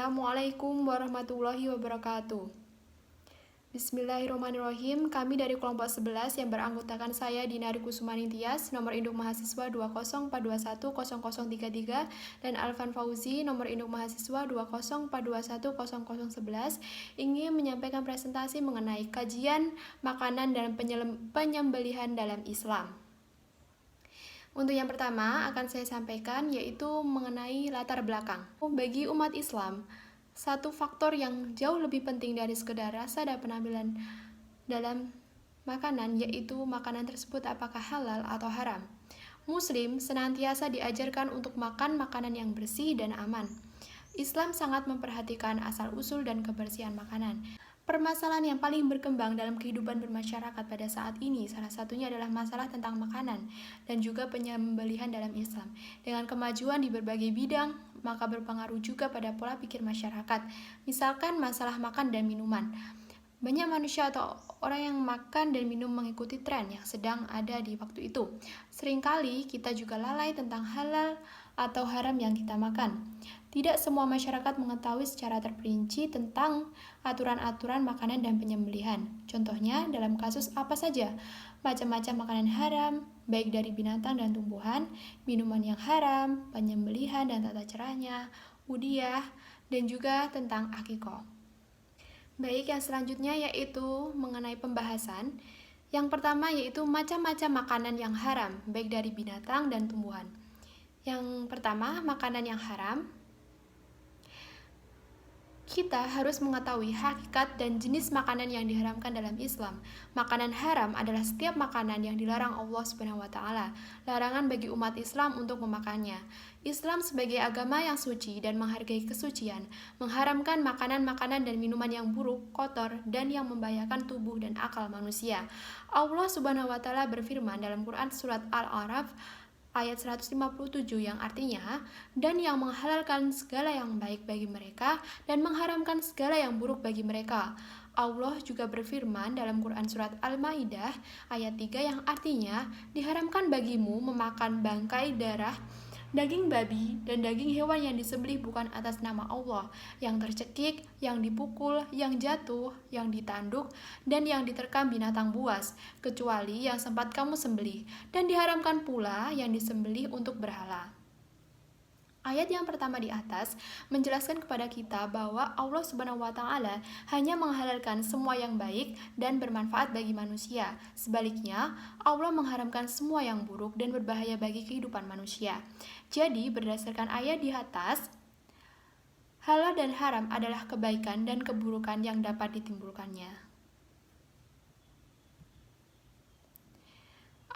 Assalamualaikum warahmatullahi wabarakatuh. Bismillahirrahmanirrahim. Kami dari kelompok 11 yang beranggotakan saya Dinari Kusumani Tias, nomor induk mahasiswa 204210033 dan Alvan Fauzi, nomor induk mahasiswa 204210011 ingin menyampaikan presentasi mengenai kajian makanan dan penyembelihan dalam Islam. Untuk yang pertama akan saya sampaikan yaitu mengenai latar belakang. Bagi umat Islam, satu faktor yang jauh lebih penting dari sekedar rasa dan penampilan dalam makanan yaitu makanan tersebut apakah halal atau haram. Muslim senantiasa diajarkan untuk makan makanan yang bersih dan aman. Islam sangat memperhatikan asal-usul dan kebersihan makanan. Permasalahan yang paling berkembang dalam kehidupan bermasyarakat pada saat ini salah satunya adalah masalah tentang makanan dan juga penyembelihan dalam Islam. Dengan kemajuan di berbagai bidang, maka berpengaruh juga pada pola pikir masyarakat. Misalkan masalah makan dan minuman. Banyak manusia atau orang yang makan dan minum mengikuti tren yang sedang ada di waktu itu. Seringkali kita juga lalai tentang halal atau haram yang kita makan. Tidak semua masyarakat mengetahui secara terperinci tentang aturan-aturan makanan dan penyembelihan. Contohnya, dalam kasus apa saja? Macam-macam makanan haram, baik dari binatang dan tumbuhan, minuman yang haram, penyembelihan dan tata caranya, udhiyah, dan juga tentang akikoh. Baik, yang selanjutnya yaitu mengenai pembahasan. Yang pertama yaitu macam-macam makanan yang haram, baik dari binatang dan tumbuhan. Yang pertama, makanan yang haram. Kita harus mengetahui hakikat dan jenis makanan yang diharamkan dalam Islam. Makanan haram adalah setiap makanan yang dilarang Allah SWT. Larangan bagi umat Islam untuk memakannya. Islam sebagai agama yang suci dan menghargai kesucian, mengharamkan makanan-makanan dan minuman yang buruk, kotor, dan yang membahayakan tubuh dan akal manusia. Allah SWT berfirman dalam Quran surat Al-A'raf ayat 157 yang artinya, dan yang menghalalkan segala yang baik bagi mereka dan mengharamkan segala yang buruk bagi mereka. Allah juga berfirman dalam Quran surat Al-Maidah ayat 3 yang artinya, diharamkan bagimu memakan bangkai, darah, daging babi, dan daging hewan yang disembelih bukan atas nama Allah, yang tercekik, yang dipukul, yang jatuh, yang ditanduk, dan yang diterkam binatang buas, kecuali yang sempat kamu sembelih, dan diharamkan pula yang disembelih untuk berhala. Ayat yang pertama di atas menjelaskan kepada kita bahwa Allah SWT hanya menghalalkan semua yang baik dan bermanfaat bagi manusia. Sebaliknya, Allah mengharamkan semua yang buruk dan berbahaya bagi kehidupan manusia. Jadi, berdasarkan ayat di atas, halal dan haram adalah kebaikan dan keburukan yang dapat ditimbulkannya.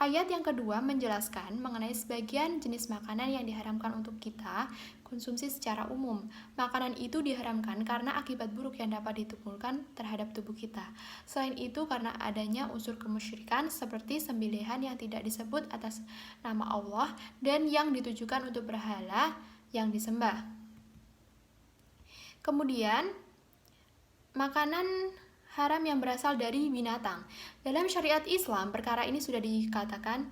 Ayat yang kedua menjelaskan mengenai sebagian jenis makanan yang diharamkan untuk kita konsumsi secara umum. Makanan itu diharamkan karena akibat buruk yang dapat ditimbulkan terhadap tubuh kita. Selain itu karena adanya unsur kemusyrikan seperti sembelihan yang tidak disebut atas nama Allah dan yang ditujukan untuk berhala yang disembah. Kemudian, makanan haram yang berasal dari binatang. Dalam syariat Islam, perkara ini sudah dikatakan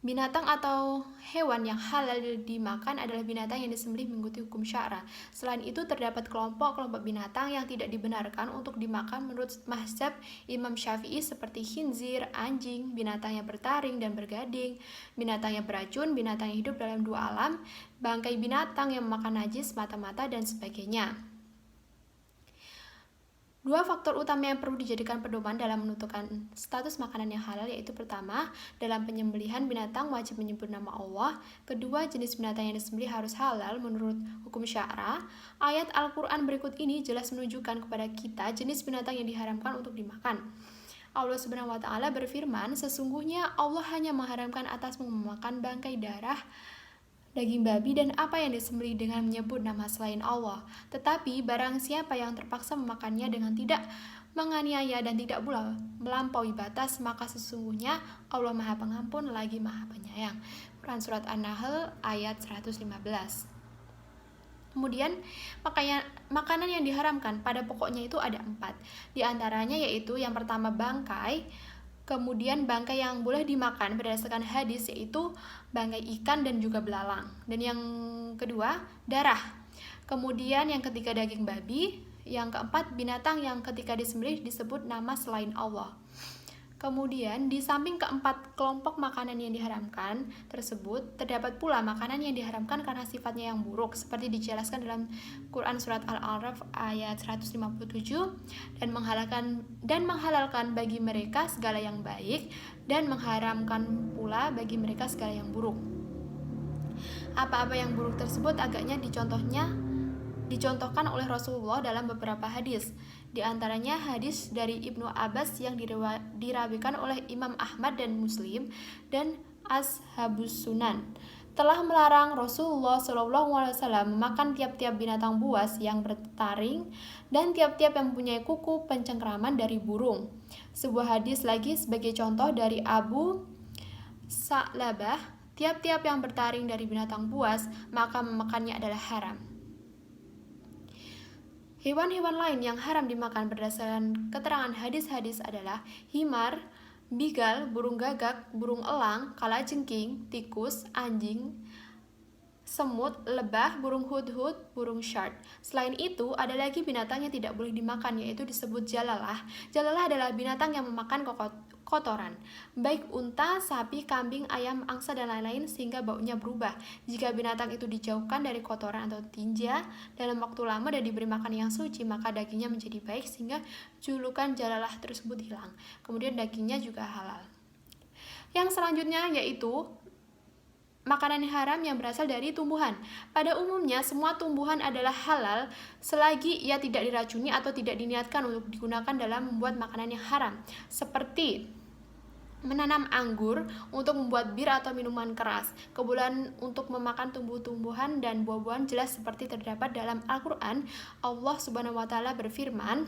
binatang atau hewan yang halal dimakan adalah binatang yang disembelih mengikuti hukum syara. Selain itu, terdapat kelompok-kelompok binatang yang tidak dibenarkan untuk dimakan menurut mazhab Imam Syafi'i seperti khinzir, anjing, binatang yang bertaring dan bergading, binatang yang beracun, binatang yang hidup dalam dua alam, bangkai binatang yang memakan najis, mata-mata, dan sebagainya. Dua faktor utama yang perlu dijadikan pedoman dalam menentukan status makanan yang halal yaitu pertama, dalam penyembelihan binatang wajib menyebut nama Allah. Kedua, jenis binatang yang disembelih harus halal menurut hukum syara. Ayat Al-Quran berikut ini jelas menunjukkan kepada kita jenis binatang yang diharamkan untuk dimakan. Allah SWT berfirman, sesungguhnya Allah hanya mengharamkan atasmu memakan bangkai, darah, daging babi, dan apa yang disembelih dengan menyebut nama selain Allah. Tetapi barang siapa yang terpaksa memakannya dengan tidak menganiaya dan tidak pula melampaui batas, maka sesungguhnya Allah Maha Pengampun lagi Maha Penyayang. Quran Surat An-Nahl ayat 115. Kemudian, makanan yang diharamkan pada pokoknya itu ada 4. Di antaranya yaitu yang pertama bangkai, kemudian bangkai yang boleh dimakan berdasarkan hadis yaitu bangkai ikan dan juga belalang. Dan yang kedua, darah. Kemudian yang ketiga daging babi. Yang keempat binatang yang ketika disembelih disebut nama selain Allah. Kemudian di samping keempat kelompok makanan yang diharamkan tersebut, terdapat pula makanan yang diharamkan karena sifatnya yang buruk, seperti dijelaskan dalam Quran surat Al-A'raf ayat 157, dan menghalalkan bagi mereka segala yang baik, dan mengharamkan pula bagi mereka segala yang buruk. Apa-apa yang buruk tersebut agaknya dicontohkan oleh Rasulullah dalam beberapa hadis. Di antaranya hadis dari Ibnu Abbas yang dirawikan oleh Imam Ahmad dan Muslim dan Ashabus Sunan, telah melarang Rasulullah SAW memakan tiap-tiap binatang buas yang bertaring dan tiap-tiap yang mempunyai kuku pencengkraman dari burung. Sebuah hadis lagi sebagai contoh dari Abu Sa'labah, tiap-tiap yang bertaring dari binatang buas maka memakannya adalah haram. Hewan-hewan lain yang haram dimakan berdasarkan keterangan hadis-hadis adalah himar, bigal, burung gagak, burung elang, kalajengking, tikus, anjing, semut, lebah, burung hudhud, burung syark. Selain itu, ada lagi binatang yang tidak boleh dimakan, yaitu disebut jalalah. Jalalah adalah binatang yang memakan kotoran, baik unta, sapi, kambing, ayam, angsa, dan lain-lain, sehingga baunya berubah. Jika binatang itu dijauhkan dari kotoran atau tinja dalam waktu lama dan diberi makan yang suci, maka dagingnya menjadi baik sehingga julukan jalalah tersebut hilang. Kemudian dagingnya juga halal. Yang selanjutnya yaitu makanan haram yang berasal dari tumbuhan. Pada umumnya, semua tumbuhan adalah halal selagi ia tidak diracuni atau tidak diniatkan untuk digunakan dalam membuat makanan yang haram. Seperti menanam anggur untuk membuat bir atau minuman keras. Kebolehan untuk memakan tumbuh-tumbuhan dan buah-buahan jelas seperti terdapat dalam Al-Quran. Allah Subhanahu wa Ta'ala berfirman,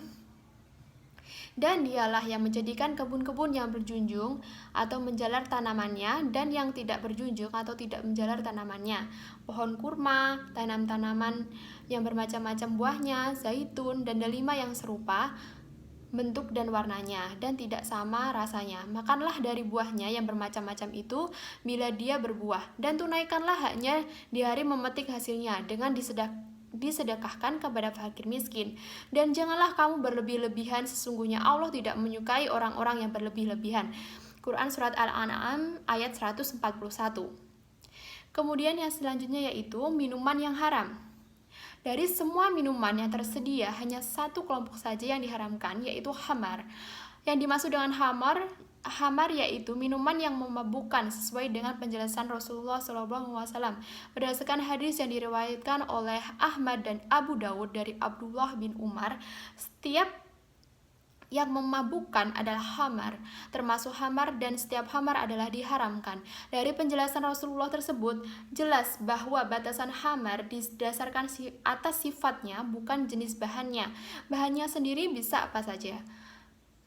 dan dialah yang menjadikan kebun-kebun yang berjunjung atau menjalar tanamannya dan yang tidak berjunjung atau tidak menjalar tanamannya, pohon kurma, tanaman yang bermacam-macam buahnya, zaitun, dan delima yang serupa bentuk dan warnanya dan tidak sama rasanya. Makanlah dari buahnya yang bermacam-macam itu bila dia berbuah, dan tunaikanlah haknya di hari memetik hasilnya dengan disedekahkan kepada fakir miskin. Dan janganlah kamu berlebih-lebihan, sesungguhnya Allah tidak menyukai orang-orang yang berlebih-lebihan. Quran surat Al-An'am ayat 141. Kemudian yang selanjutnya yaitu minuman yang haram. Dari semua minuman yang tersedia, hanya satu kelompok saja yang diharamkan, yaitu khamar. Yang dimaksud dengan khamar yaitu minuman yang memabukkan sesuai dengan penjelasan Rasulullah SAW berdasarkan hadis yang diriwayatkan oleh Ahmad dan Abu Dawud dari Abdullah bin Umar. Setiap yang memabukkan adalah khamar, termasuk khamar, dan setiap khamar adalah diharamkan. Dari penjelasan Rasulullah tersebut, jelas bahwa batasan khamar didasarkan atas sifatnya, bukan jenis bahannya. Bahannya sendiri bisa apa saja.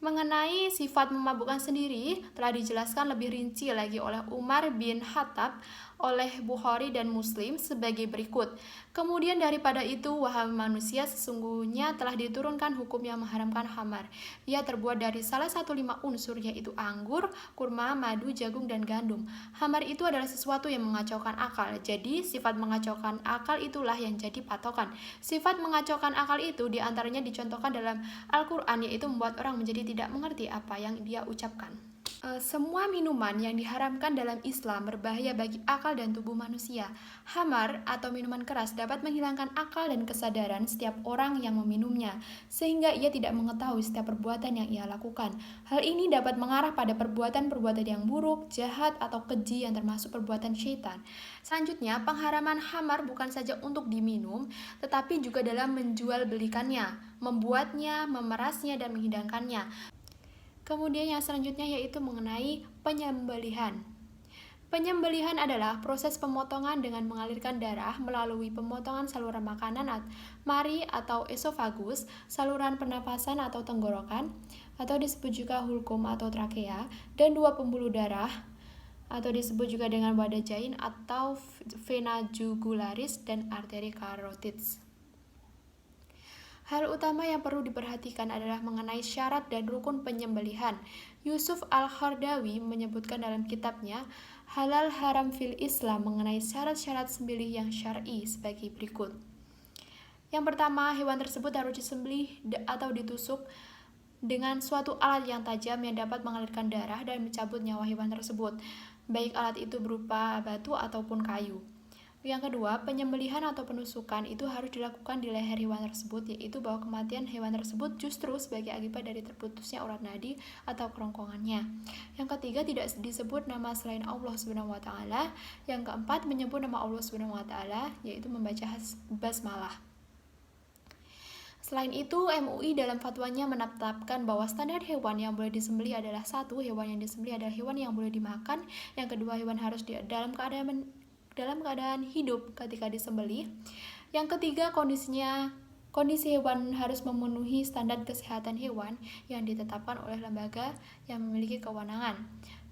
Mengenai sifat memabukkan sendiri telah dijelaskan lebih rinci lagi oleh Umar bin Khattab oleh Bukhari dan Muslim sebagai berikut. Kemudian daripada itu, wahai manusia, sesungguhnya telah diturunkan hukum yang mengharamkan khamar. Ia terbuat dari salah satu 5 unsur, yaitu anggur, kurma, madu, jagung, dan gandum. Khamar itu adalah sesuatu yang mengacaukan akal. Jadi sifat mengacaukan akal itulah yang jadi patokan. Sifat mengacaukan akal itu diantaranya dicontohkan dalam Al-Quran, yaitu membuat orang menjadi tidak mengerti apa yang dia ucapkan. Semua minuman yang diharamkan dalam Islam berbahaya bagi akal dan tubuh manusia. Khamar atau minuman keras dapat menghilangkan akal dan kesadaran setiap orang yang meminumnya, sehingga ia tidak mengetahui setiap perbuatan yang ia lakukan. Hal ini dapat mengarah pada perbuatan-perbuatan yang buruk, jahat, atau keji yang termasuk perbuatan syaitan. Selanjutnya, pengharaman khamar bukan saja untuk diminum, tetapi juga dalam menjual belikannya, membuatnya, memerasnya, dan menghidangkannya. Kemudian yang selanjutnya yaitu mengenai penyembelihan. Penyembelihan adalah proses pemotongan dengan mengalirkan darah melalui pemotongan saluran makanan mari atau esofagus, saluran pernapasan atau tenggorokan, atau disebut juga hulkum atau trakea, dan 2 pembuluh darah, atau disebut juga dengan wadah janin atau vena jugularis dan arteri carotids. Hal utama yang perlu diperhatikan adalah mengenai syarat dan rukun penyembelihan. Yusuf Al-Qaradawi menyebutkan dalam kitabnya Halal Haram fil Islam mengenai syarat-syarat sembelih yang syar'i sebagai berikut. Yang pertama, hewan tersebut harus disembelih atau ditusuk dengan suatu alat yang tajam yang dapat mengalirkan darah dan mencabut nyawa hewan tersebut, baik alat itu berupa batu ataupun kayu. Yang kedua, penyembelihan atau penusukan itu harus dilakukan di leher hewan tersebut, yaitu bahwa kematian hewan tersebut justru sebagai akibat dari terputusnya urat nadi atau kerongkongannya. Yang ketiga, tidak disebut nama selain Allah Subhanahu wa taala. Yang keempat, menyebut nama Allah Subhanahu wa taala, yaitu membaca basmalah. Selain itu, MUI dalam fatwanya menetapkan bahwa standar hewan yang boleh disembelih adalah: satu, hewan yang disembelih adalah hewan yang boleh dimakan. Yang kedua, hewan harus dalam keadaan hidup ketika disembelih. Yang ketiga, kondisi hewan harus memenuhi standar kesehatan hewan yang ditetapkan oleh lembaga yang memiliki kewenangan.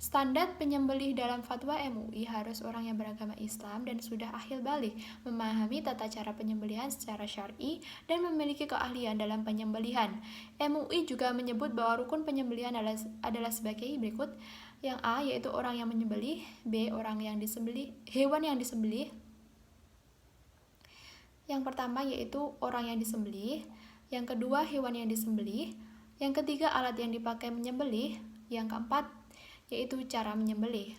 Standar penyembelih dalam fatwa MUI harus orang yang beragama Islam dan sudah akhil baligh, memahami tata cara penyembelihan secara syar'i dan memiliki keahlian dalam penyembelihan. MUI juga menyebut bahwa rukun penyembelihan adalah sebagai berikut. Yang A, yaitu orang yang menyembelih. B, hewan yang disembelih. Yang pertama yaitu orang yang disembelih. Yang kedua, hewan yang disembelih. Yang ketiga, alat yang dipakai menyembelih. Yang keempat, yaitu cara menyembelih.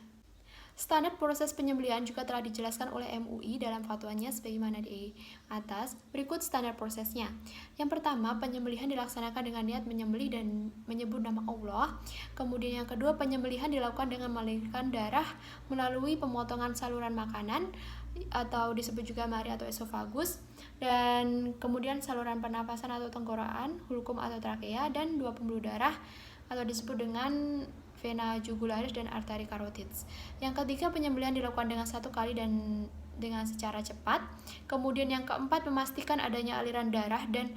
Standar proses penyembelihan juga telah dijelaskan oleh MUI dalam fatwanya sebagaimana di atas. Berikut standar prosesnya. Yang pertama, penyembelihan dilaksanakan dengan niat menyembelih dan menyebut nama Allah. Kemudian yang kedua, penyembelihan dilakukan dengan mengalirkan darah melalui pemotongan saluran makanan atau disebut juga mari atau esofagus, dan kemudian saluran pernapasan atau tenggorokan, hulkum atau trakea, dan dua pembuluh darah atau disebut dengan vena jugularis dan arteri karotid. Yang ketiga, penyembelihan dilakukan dengan satu kali dan dengan secara cepat. Kemudian yang keempat, memastikan adanya aliran darah dan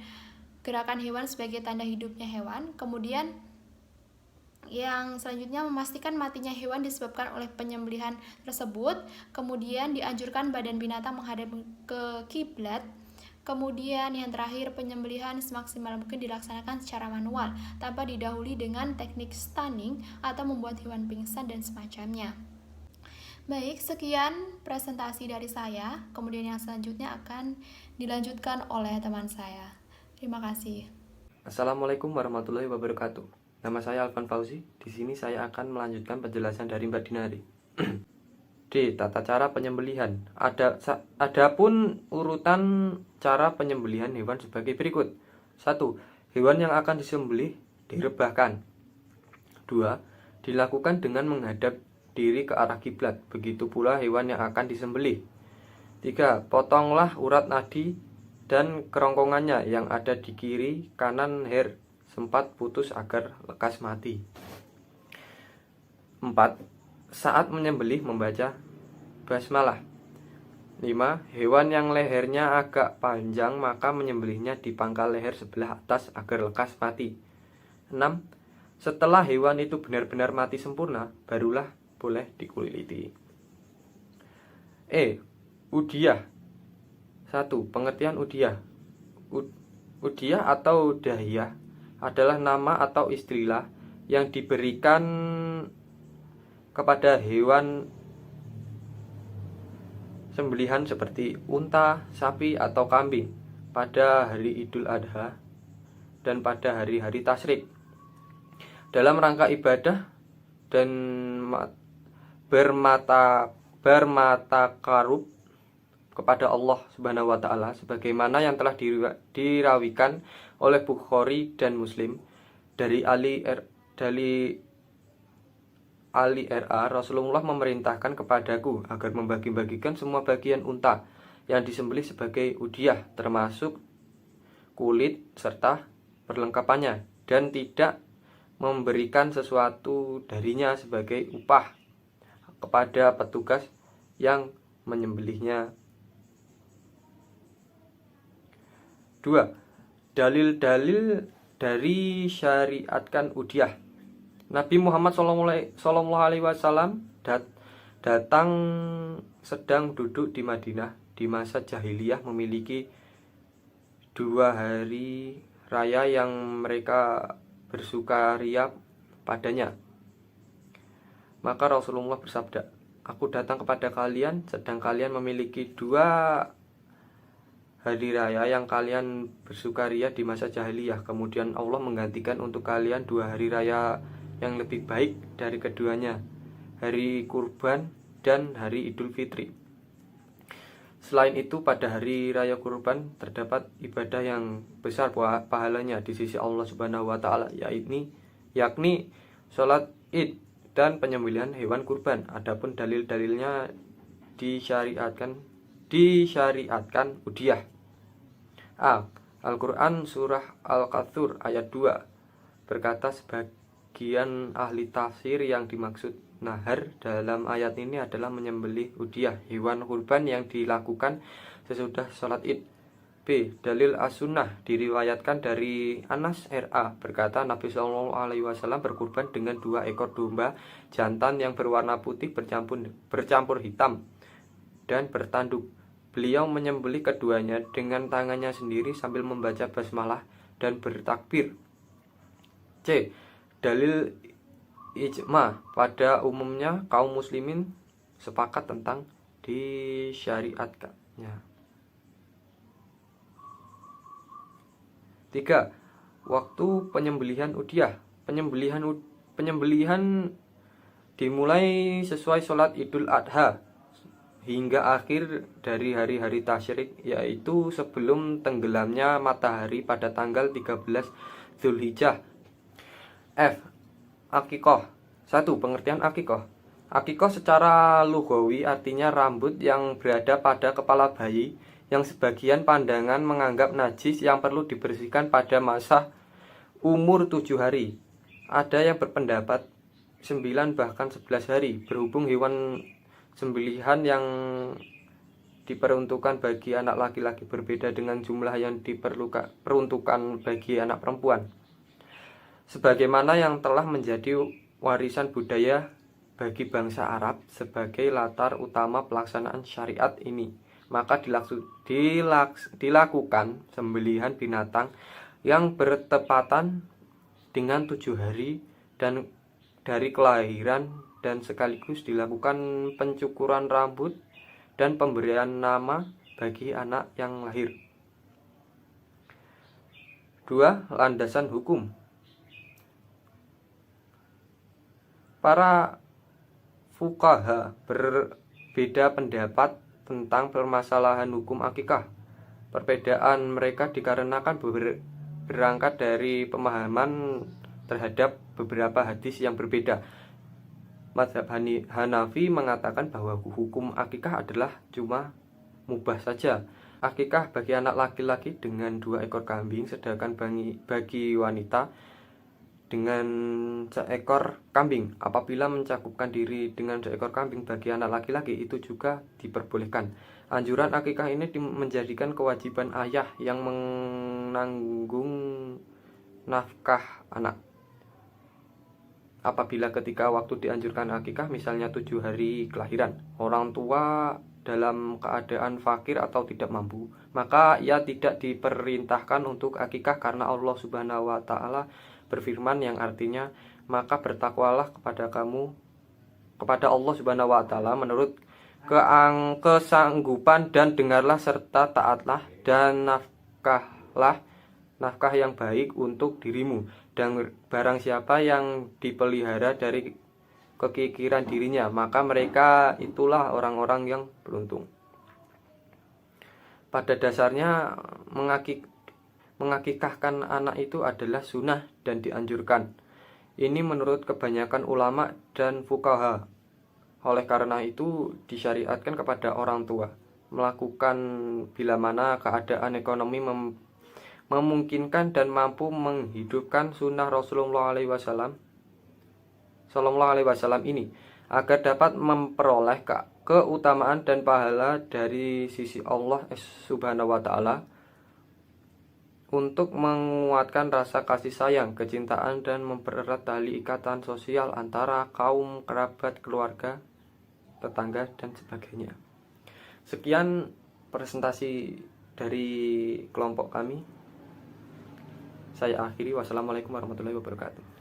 gerakan hewan sebagai tanda hidupnya hewan. Kemudian yang selanjutnya, memastikan matinya hewan disebabkan oleh penyembelihan tersebut. Kemudian dianjurkan badan binatang menghadap ke kiblat. Kemudian yang terakhir, penyembelihan semaksimal mungkin dilaksanakan secara manual tanpa didahului dengan teknik stunning atau membuat hewan pingsan dan semacamnya. Baik, sekian presentasi dari saya. Kemudian yang selanjutnya akan dilanjutkan oleh teman saya. Terima kasih. Assalamualaikum warahmatullahi wabarakatuh. Nama saya Alvan Fauzi. Di sini saya akan melanjutkan penjelasan dari Mbak Dinari. D. Tata cara penyembelihan. Adapun urutan cara penyembelihan hewan sebagai berikut. 1. Hewan yang akan disembelih direbahkan. 2. Dilakukan dengan menghadap diri ke arah kiblat. Begitu pula hewan yang akan disembelih. 3. Potonglah urat nadi dan kerongkongannya yang ada di kiri kanan leher, sempat putus agar lekas mati. 4. Saat menyembelih membaca basmalah. 5. Hewan yang lehernya agak panjang maka menyembelihnya di pangkal leher sebelah atas agar lekas mati. 6. Setelah hewan itu benar-benar mati sempurna, barulah boleh dikuliti. Udhiyah. 1. Pengertian udhiyah. Udhiyah atau dahiyah adalah nama atau istilah yang diberikan kepada hewan sembelihan seperti unta, sapi, atau kambing pada hari Idul Adha dan pada hari-hari tasyrik dalam rangka ibadah dan bermatakarub kepada Allah Subhanahu wa taala, sebagaimana yang telah dirawikan oleh Bukhari dan Muslim dari Ali RA, Rasulullah memerintahkan kepadaku agar membagi-bagikan semua bagian unta yang disembelih sebagai udhiyah, termasuk kulit serta perlengkapannya, dan tidak memberikan sesuatu darinya sebagai upah kepada petugas yang menyembelihnya. 2. Dalil-dalil dari syariatkan udhiyah. Nabi Muhammad SAW datang sedang duduk di Madinah di masa jahiliyah, memiliki 2 hari raya yang mereka bersukaria padanya. Maka Rasulullah bersabda, "Aku datang kepada kalian sedang kalian memiliki 2 hari raya yang kalian bersukaria di masa jahiliyah. Kemudian Allah menggantikan untuk kalian 2 hari raya yang lebih baik dari keduanya, hari kurban dan hari Idul Fitri. Selain itu, pada hari raya kurban terdapat ibadah yang besar pahalanya di sisi Allah Subhanahu wa taala, yakni sholat Id dan penyembelihan hewan kurban. Adapun dalil-dalilnya disyariatkan udhiyah. Al-Quran surah Al-Qathur ayat 2 berkata, sebagian ahli tafsir yang dimaksud nahar dalam ayat ini adalah menyembelih udhiyah, hewan kurban yang dilakukan sesudah sholat Id. B. Dalil as-sunnah diriwayatkan dari Anas RA berkata, Nabi SAW berkurban dengan 2 ekor domba jantan yang berwarna putih bercampur hitam dan bertanduk. Beliau menyembelih keduanya dengan tangannya sendiri sambil membaca basmalah dan bertakbir. C. Dalil ijma, pada umumnya kaum muslimin sepakat tentang disyariatkannya. 3. Waktu penyembelihan udhiyah. Penyembelihan dimulai sesuai sholat Idul Adha hingga akhir dari hari-hari tasyrik, yaitu sebelum tenggelamnya matahari pada tanggal 13 Zulhijjah. F. Akikoh. 1. Pengertian akikoh. Akikoh secara lugawi artinya rambut yang berada pada kepala bayi yang sebagian pandangan menganggap najis yang perlu dibersihkan pada masa umur 7 hari. Ada yang berpendapat 9 bahkan 11 hari, berhubung hewan sembelihan yang diperuntukkan bagi anak laki-laki berbeda dengan jumlah yang diperuntukkan bagi anak perempuan, sebagaimana yang telah menjadi warisan budaya bagi bangsa Arab sebagai latar utama pelaksanaan syariat ini. Maka dilakukan sembelihan binatang yang bertepatan dengan 7 hari dan dari kelahiran, dan sekaligus dilakukan pencukuran rambut dan pemberian nama bagi anak yang lahir. 2. Landasan hukum. Para fuqaha berbeda pendapat tentang permasalahan hukum akikah. Perbedaan mereka dikarenakan berangkat dari pemahaman terhadap beberapa hadis yang berbeda. Mazhab Hanafi mengatakan bahwa hukum akikah adalah cuma mubah saja. Akikah bagi anak laki-laki dengan 2 ekor kambing, sedangkan bagi wanita dengan seekor kambing. Apabila mencukupkan diri dengan seekor kambing bagi anak laki-laki, itu juga diperbolehkan. Anjuran akikah ini menjadikan kewajiban ayah yang menanggung nafkah anak. Apabila ketika waktu dianjurkan akikah, misalnya 7 hari kelahiran, orang tua dalam keadaan fakir atau tidak mampu, maka ia tidak diperintahkan untuk akikah karena Allah Subhanahu wa taala berfirman yang artinya, maka bertakwalah kepada Allah Subhanahu wa taala menurut kesanggupan dan dengarlah serta taatlah dan nafkah yang baik untuk dirimu, dan barang siapa yang dipelihara dari kekikiran dirinya, maka mereka itulah orang-orang yang beruntung. Pada dasarnya mengakikahkan anak itu adalah sunnah dan dianjurkan. Ini menurut kebanyakan ulama dan fuqaha. Oleh karena itu disyariatkan kepada orang tua melakukan bila mana keadaan ekonomi memungkinkan dan mampu menghidupkan sunnah Rasulullah SAW ini, agar dapat memperoleh keutamaan dan pahala dari sisi Allah Subhanahu wa taala, untuk menguatkan rasa kasih sayang, kecintaan, dan mempererat tali ikatan sosial antara kaum kerabat, keluarga, tetangga, dan sebagainya. Sekian presentasi dari kelompok kami. Saya akhiri. Wassalamualaikum warahmatullahi wabarakatuh.